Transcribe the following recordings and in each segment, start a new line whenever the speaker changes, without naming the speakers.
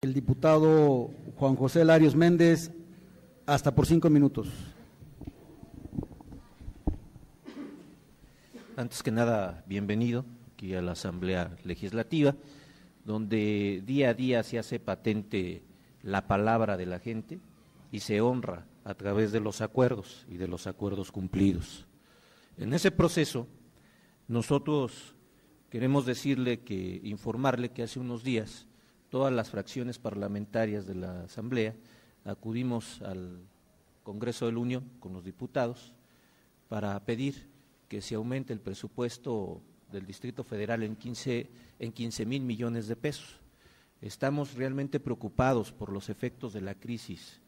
El diputado Juan José Larios Méndez, hasta por 5 minutos.
Antes que nada, bienvenido aquí a la Asamblea Legislativa, donde día a día se hace patente la palabra de la gente y se honra a través de los acuerdos y de los acuerdos cumplidos. En ese proceso, nosotros queremos informarle que hace unos días todas las fracciones parlamentarias de la Asamblea acudimos al Congreso de la Unión con los diputados para pedir que se aumente el presupuesto del Distrito Federal en 15,000 millones de pesos. Estamos realmente preocupados por los efectos de la crisis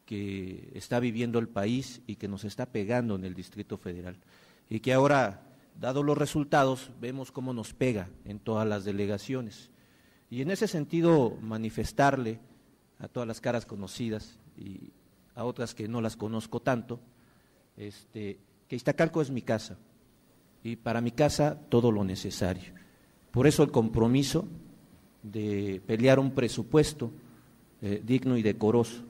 que está viviendo el país y que nos está pegando en el Distrito Federal, y que ahora, dados los resultados, vemos cómo nos pega en todas las delegaciones. Y en ese sentido, manifestarle a todas las caras conocidas y a otras que no las conozco tanto, que Iztacalco es mi casa, y para mi casa todo lo necesario. Por eso el compromiso de pelear un presupuesto digno y decoroso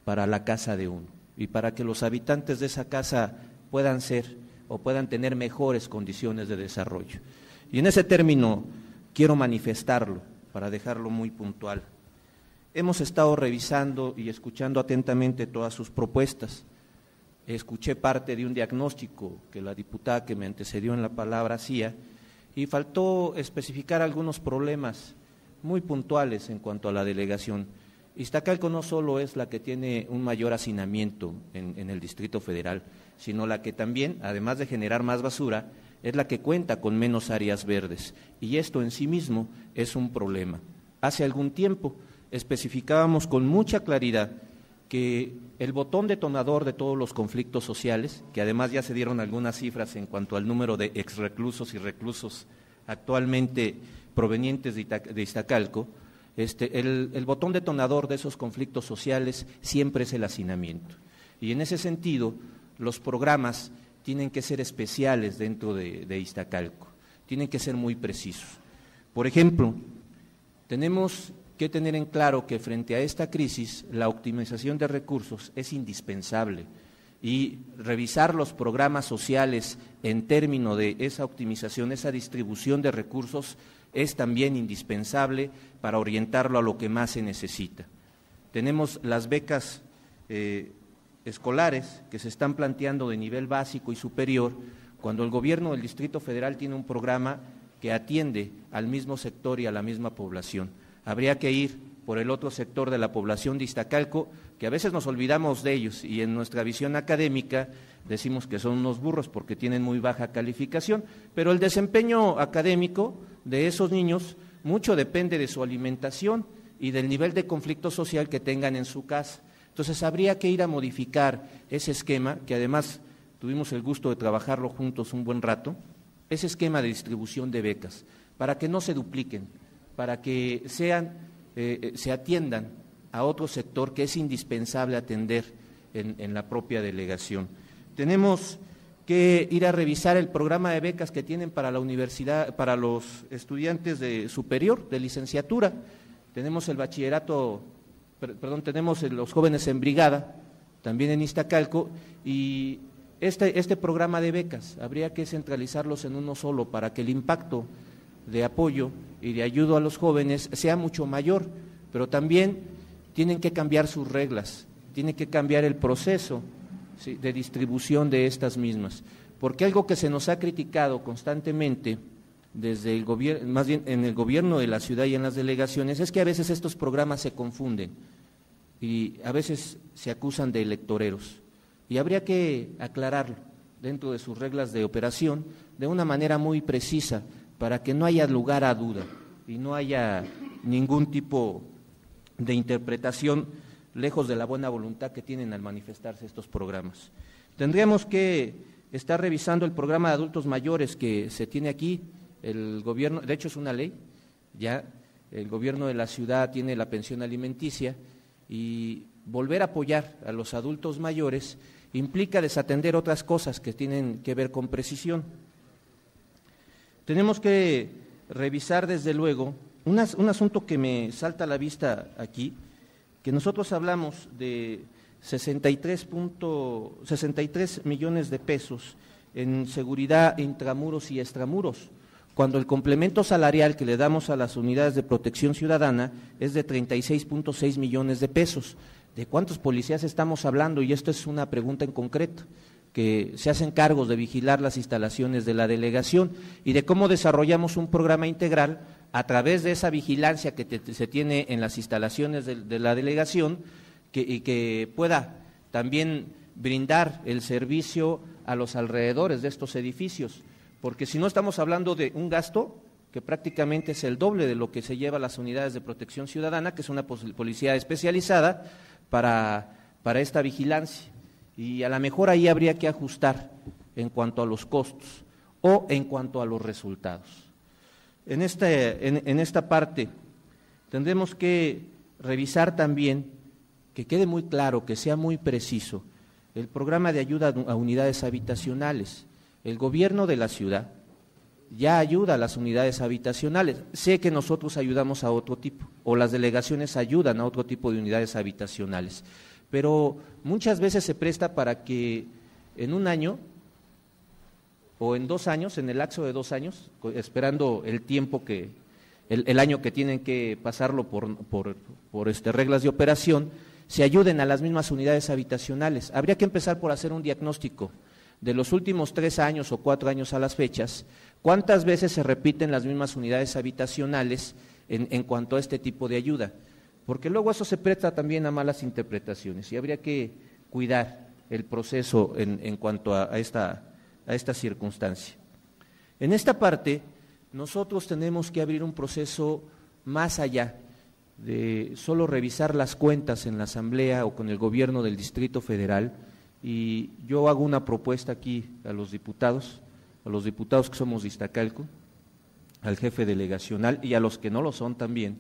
para la casa de uno, y para que los habitantes de esa casa puedan tener mejores condiciones de desarrollo. Y en ese término quiero manifestarlo, para dejarlo muy puntual. Hemos estado revisando y escuchando atentamente todas sus propuestas. Escuché parte de un diagnóstico que la diputada que me antecedió en la palabra hacía, y faltó especificar algunos problemas muy puntuales en cuanto a la delegación. Iztacalco no solo es la que tiene un mayor hacinamiento en el Distrito Federal, sino la que también, además de generar más basura, es la que cuenta con menos áreas verdes, y esto en sí mismo es un problema. Hace algún tiempo especificábamos con mucha claridad que el botón detonador de todos los conflictos sociales, que además ya se dieron algunas cifras en cuanto al número de exreclusos y reclusos actualmente provenientes de Iztacalco, el botón detonador de esos conflictos sociales siempre es el hacinamiento. Y en ese sentido, los programas tienen que ser especiales dentro de Iztacalco, tienen que ser muy precisos. Por ejemplo, tenemos que tener en claro que frente a esta crisis la optimización de recursos es indispensable, y revisar los programas sociales en términos de esa optimización, esa distribución de recursos es también indispensable para orientarlo a lo que más se necesita. Tenemos las becas escolares que se están planteando de nivel básico y superior, cuando el gobierno del Distrito Federal tiene un programa que atiende al mismo sector y a la misma población. Habría que ir por el otro sector de la población de Iztacalco, que a veces nos olvidamos de ellos y en nuestra visión académica decimos que son unos burros porque tienen muy baja calificación, pero el desempeño académico de esos niños mucho depende de su alimentación y del nivel de conflicto social que tengan en su casa. Entonces habría que ir a modificar ese esquema, que además tuvimos el gusto de trabajarlo juntos un buen rato, ese esquema de distribución de becas, para que no se dupliquen, para que se atiendan a otro sector que es indispensable atender en la propia delegación. Tenemos que ir a revisar el programa de becas que tienen para la universidad, para los estudiantes de superior, de licenciatura. Tenemos el bachillerato, tenemos los jóvenes en brigada, también en Iztacalco, y este programa de becas habría que centralizarlos en uno solo para que el impacto de apoyo y de ayuda a los jóvenes sea mucho mayor, pero también tienen que cambiar sus reglas, tiene que cambiar el proceso, ¿sí?, de distribución de estas mismas, porque algo que se nos ha criticado constantemente desde el gobierno, más bien en el gobierno de la ciudad y en las delegaciones, es que a veces estos programas se confunden y a veces se acusan de electoreros, y habría que aclararlo dentro de sus reglas de operación de una manera muy precisa para que no haya lugar a duda y no haya ningún tipo de interpretación lejos de la buena voluntad que tienen al manifestarse estos programas. Tendríamos que estar revisando el programa de adultos mayores que se tiene aquí. El gobierno, de hecho es una ley, ya el gobierno de la ciudad tiene la pensión alimenticia, y volver a apoyar a los adultos mayores implica desatender otras cosas que tienen que ver con precisión. Tenemos que revisar desde luego Un asunto que me salta a la vista aquí, que nosotros hablamos de 63 millones de pesos en seguridad intramuros y extramuros, cuando el complemento salarial que le damos a las unidades de protección ciudadana es de 36.6 millones de pesos. ¿De cuántos policías estamos hablando? Y esto es una pregunta en concreto, que se hacen cargos de vigilar las instalaciones de la delegación y de cómo desarrollamos un programa integral a través de esa vigilancia que se tiene en las instalaciones de la delegación y que pueda también brindar el servicio a los alrededores de estos edificios, porque si no estamos hablando de un gasto que prácticamente es el doble de lo que se lleva a las unidades de protección ciudadana, que es una policía especializada para esta vigilancia, y a lo mejor ahí habría que ajustar en cuanto a los costos o en cuanto a los resultados. En esta parte tendremos que revisar también, que quede muy claro, que sea muy preciso, el programa de ayuda a unidades habitacionales. El gobierno de la ciudad ya ayuda a las unidades habitacionales. Sé que nosotros ayudamos a otro tipo, o las delegaciones ayudan a otro tipo de unidades habitacionales, pero muchas veces se presta para que en un año o en 2 años, en el lapso de 2 años, esperando el tiempo que, el año que tienen que pasarlo por reglas de operación, se ayuden a las mismas unidades habitacionales. Habría que empezar por hacer un diagnóstico de los últimos 3 años o 4 años a las fechas, cuántas veces se repiten las mismas unidades habitacionales en cuanto a este tipo de ayuda, porque luego eso se presta también a malas interpretaciones y habría que cuidar el proceso en cuanto a esta circunstancia. En esta parte, nosotros tenemos que abrir un proceso más allá de solo revisar las cuentas en la Asamblea o con el gobierno del Distrito Federal, y yo hago una propuesta aquí a los diputados que somos de Iztacalco, al jefe delegacional y a los que no lo son también,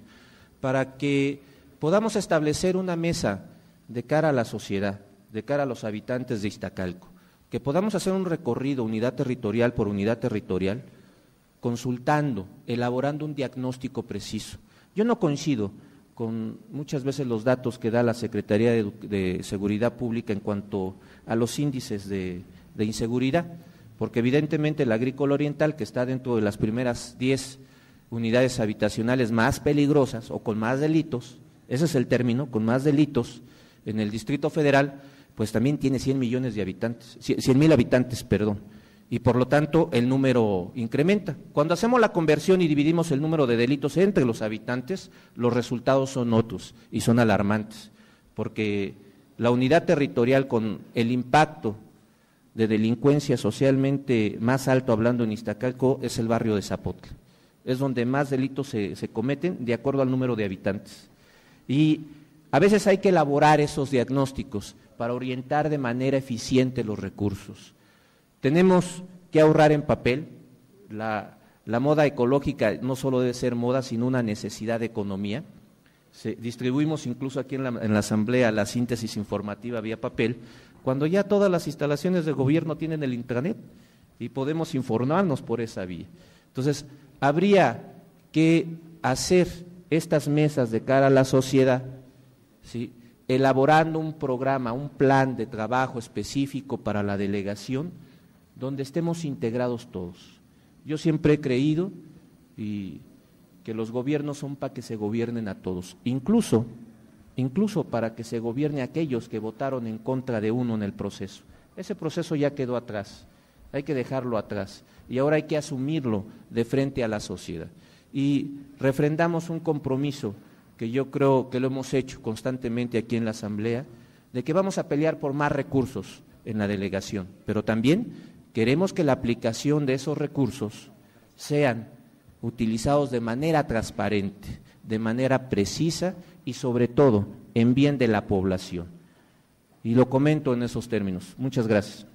para que podamos establecer una mesa de cara a la sociedad, de cara a los habitantes de Iztacalco, que podamos hacer un recorrido unidad territorial por unidad territorial, consultando, elaborando un diagnóstico preciso. Yo no coincido con muchas veces los datos que da la Secretaría de Seguridad Pública en cuanto a los índices de inseguridad, porque evidentemente el Agrícola Oriental, que está dentro de las primeras 10 unidades habitacionales más peligrosas o con más delitos, ese es el término, con más delitos en el Distrito Federal, pues también tiene 100.000 habitantes, y por lo tanto el número incrementa. Cuando hacemos la conversión y dividimos el número de delitos entre los habitantes, los resultados son otros y son alarmantes, porque la unidad territorial con el impacto de delincuencia socialmente más alto, hablando en Iztacalco, es el barrio de Zapotla. Es donde más delitos se cometen de acuerdo al número de habitantes. Y a veces hay que elaborar esos diagnósticos para orientar de manera eficiente los recursos. Tenemos que ahorrar en papel. La moda ecológica no solo debe ser moda, sino una necesidad de economía. Distribuimos incluso aquí en la Asamblea la síntesis informativa vía papel, cuando ya todas las instalaciones de gobierno tienen el intranet y podemos informarnos por esa vía. Entonces, habría que hacer estas mesas de cara a la sociedad, ¿sí?, elaborando un programa, un plan de trabajo específico para la delegación, donde estemos integrados todos. Yo siempre he creído que los gobiernos son para que se gobiernen a todos, incluso para que se gobierne a aquellos que votaron en contra de uno en el proceso. Ese proceso ya quedó atrás, hay que dejarlo atrás y ahora hay que asumirlo de frente a la sociedad. Y refrendamos un compromiso que yo creo que lo hemos hecho constantemente aquí en la Asamblea, de que vamos a pelear por más recursos en la delegación, pero también queremos que la aplicación de esos recursos sean utilizados de manera transparente, de manera precisa y sobre todo en bien de la población. Y lo comento en esos términos. Muchas gracias.